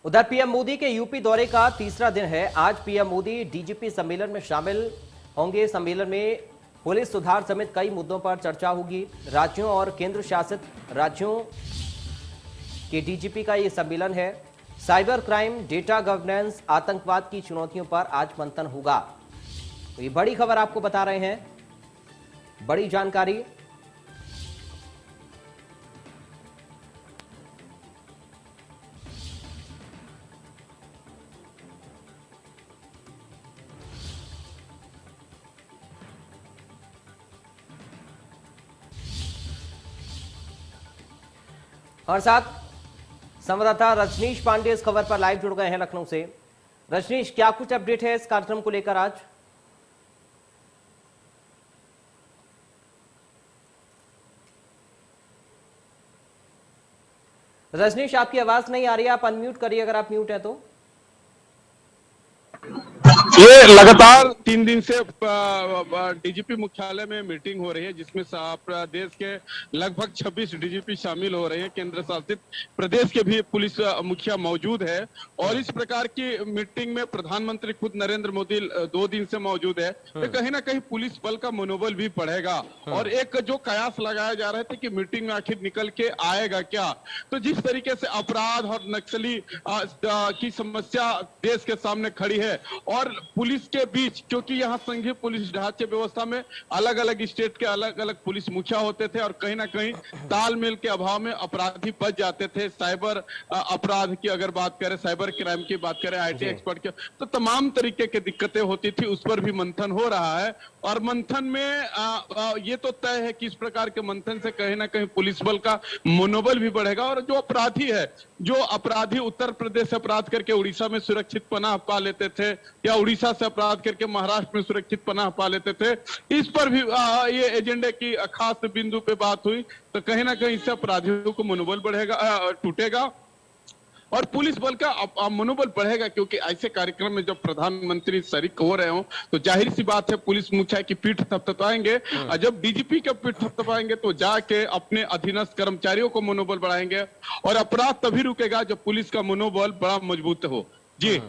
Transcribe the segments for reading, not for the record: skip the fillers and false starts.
उधर पीएम मोदी के यूपी दौरे का तीसरा दिन है। आज पीएम मोदी डीजीपी सम्मेलन में शामिल होंगे। सम्मेलन में पुलिस सुधार समेत कई मुद्दों पर चर्चा होगी। राज्यों और केंद्र शासित राज्यों के डीजीपी का ये सम्मेलन है। साइबर क्राइम, डेटा गवर्नेंस, आतंकवाद की चुनौतियों पर आज मंथन होगा। तो ये बड़ी खबर आपको बता रहे हैं, बड़ी जानकारी। और साथ संवाददाता रजनीश पांडे इस खबर पर लाइव जुड़ गए हैं लखनऊ से। रजनीश, क्या कुछ अपडेट है इस कार्यक्रम को लेकर आज? रजनीश, आपकी आवाज नहीं आ रही है, आप अनम्यूट करिए अगर आप म्यूट है तो। ये लगातार 3 दिन से डीजीपी मुख्यालय में मीटिंग हो रही है, जिसमें देश के लगभग 26 डीजीपी शामिल हो रहे हैं। केंद्र शासित प्रदेश के भी पुलिस मुखिया मौजूद है और इस प्रकार की मीटिंग में प्रधानमंत्री खुद नरेंद्र मोदी 2 दिन से मौजूद है। तो कहीं ना कहीं पुलिस बल का मनोबल भी बढ़ेगा और एक जो कयास लगाया जा रहे थे कि मीटिंग में आखिर निकल के आएगा क्या, तो जिस तरीके से अपराध और नक्सली की समस्या देश के सामने खड़ी है और पुलिस के बीच, क्योंकि यहाँ संघीय पुलिस ढांचे व्यवस्था में अलग अलग स्टेट के अलग अलग पुलिस मुखिया होते थे और कहीं ना कहीं तालमेल के अभाव में अपराधी बच जाते थे। साइबर अपराध की अगर बात करें, साइबर क्राइम की बात करें, आईटी एक्सपर्ट की, तो तमाम तरीके की दिक्कतें होती थी। उस पर भी मंथन हो रहा है और मंथन में ये तो तय है कि इस प्रकार के मंथन से कहीं ना कहीं पुलिस बल का मनोबल भी बढ़ेगा और जो अपराधी है, जो अपराधी उत्तर प्रदेश से अपराध करके उड़ीसा में सुरक्षित पनाह पा लेते थे या उड़ीसा से अपराध करके महाराष्ट्र में सुरक्षित पनाह पा लेते थे, इस पर भी ये एजेंडे की खास बिंदु पे बात हुई। तो कहीं ना कहीं इससे अपराधियों को मनोबल बढ़ेगा, टूटेगा और पुलिस बल का मनोबल बढ़ेगा, क्योंकि ऐसे कार्यक्रम में जब प्रधानमंत्री शरीक हो रहे हो तो जाहिर सी बात है पुलिस मुखिया की पीठ थपथपाएंगे और जब डीजीपी का पीठ थपथपाएंगे तो जाके अपने अधीनस्थ कर्मचारियों को मनोबल बढ़ाएंगे और अपराध तभी रुकेगा जब पुलिस का मनोबल बड़ा मजबूत हो। जी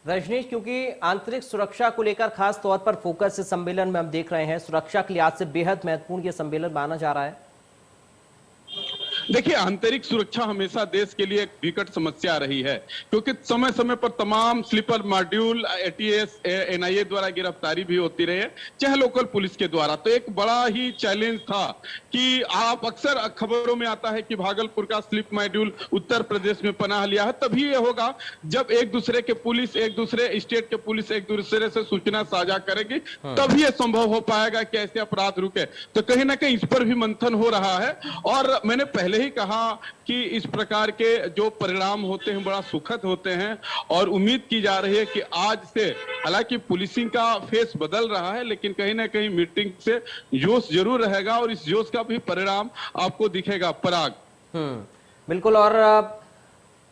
रजनीश, क्योंकि आंतरिक सुरक्षा को लेकर खास तौर पर फोकस इस सम्मेलन में हम देख रहे हैं, सुरक्षा के लिहाज से बेहद महत्वपूर्ण ये सम्मेलन माना जा रहा है। देखिए, आंतरिक सुरक्षा हमेशा देश के लिए एक विकट समस्या रही है, क्योंकि समय समय पर तमाम स्लीपर मॉड्यूल, एटीएस, एनआईए द्वारा गिरफ्तारी भी होती रही है, चाहे लोकल पुलिस के द्वारा। तो एक बड़ा ही चैलेंज था कि आप अक्सर खबरों में आता है कि भागलपुर का स्लीप मॉड्यूल उत्तर प्रदेश में पनाह लिया है। तभी ये होगा जब एक दूसरे के पुलिस, एक दूसरे स्टेट के पुलिस एक दूसरे से सूचना साझा करेगी, तभी ये संभव हो पाएगा कि ऐसे अपराध रुके। तो कहीं ना कहीं इस पर भी मंथन हो रहा है और मैंने पहले ही कहा कि इस प्रकार के जो परिणाम होते हैं बड़ा सुखद होते हैं और उम्मीद की जा रही है कि आज से, हालांकि पुलिसिंग का फेस बदल रहा है, लेकिन कहीं ना कहीं मीटिंग से जोश जरूर रहेगा और इस जोश का भी परिणाम आपको दिखेगा। पराग बिल्कुल। और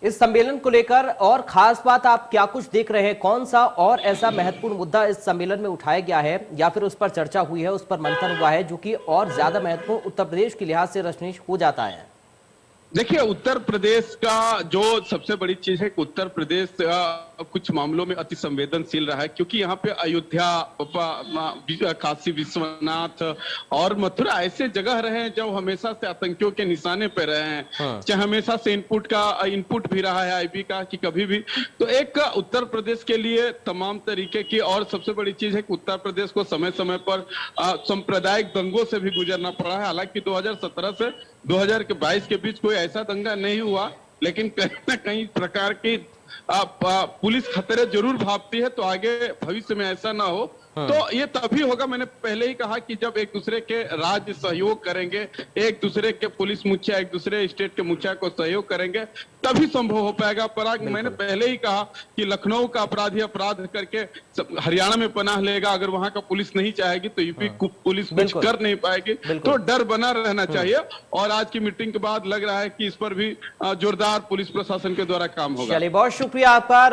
इस सम्मेलन को लेकर और खास बात आप क्या कुछ देख रहे हैं? कौन सा और ऐसा महत्वपूर्ण मुद्दा इस सम्मेलन में उठाया गया है या फिर उस पर चर्चा हुई है, उस पर मंथन हुआ है, जो कि और ज्यादा महत्वपूर्ण उत्तर प्रदेश के लिहाज से रजनीश हो जाता है? देखिए, उत्तर प्रदेश का जो सबसे बड़ी चीज है कि उत्तर प्रदेश कुछ मामलों में अति संवेदनशील रहा है, क्योंकि यहाँ पे अयोध्या, काशी विश्वनाथ और मथुरा ऐसे जगह रहे हैं जो हमेशा से आतंकियों के निशाने पे रहे हैं। चाहे हमेशा से इनपुट भी रहा है आईबी का कि कभी भी। तो एक उत्तर प्रदेश के लिए तमाम तरीके की, और सबसे बड़ी चीज है कि उत्तर प्रदेश को समय समय पर सांप्रदायिक दंगों से भी गुजरना पड़ा है। हालांकि 2017 से 2022 के बीच कोई ऐसा दंगा नहीं हुआ, लेकिन कहीं ना कहीं प्रकार की पुलिस खतरे जरूर भापती है। तो आगे भविष्य में ऐसा ना हो, तो ये तभी होगा, मैंने पहले ही कहा कि जब एक दूसरे के राज्य सहयोग करेंगे, एक दूसरे के पुलिस मुखिया एक दूसरे स्टेट के मुखिया को सहयोग करेंगे, तभी संभव हो पाएगा। पराग, मैंने पहले ही कहा कि लखनऊ का अपराधी अपराध करके हरियाणा में पनाह लेगा, अगर वहां का पुलिस नहीं चाहेगी तो यूपी पुलिस कुछ कर नहीं पाएगी। तो डर बना रहना चाहिए और आज की मीटिंग के बाद लग रहा है कि इस पर भी जोरदार पुलिस प्रशासन के द्वारा काम होगा। चलिए, बहुत शुक्रिया आपका।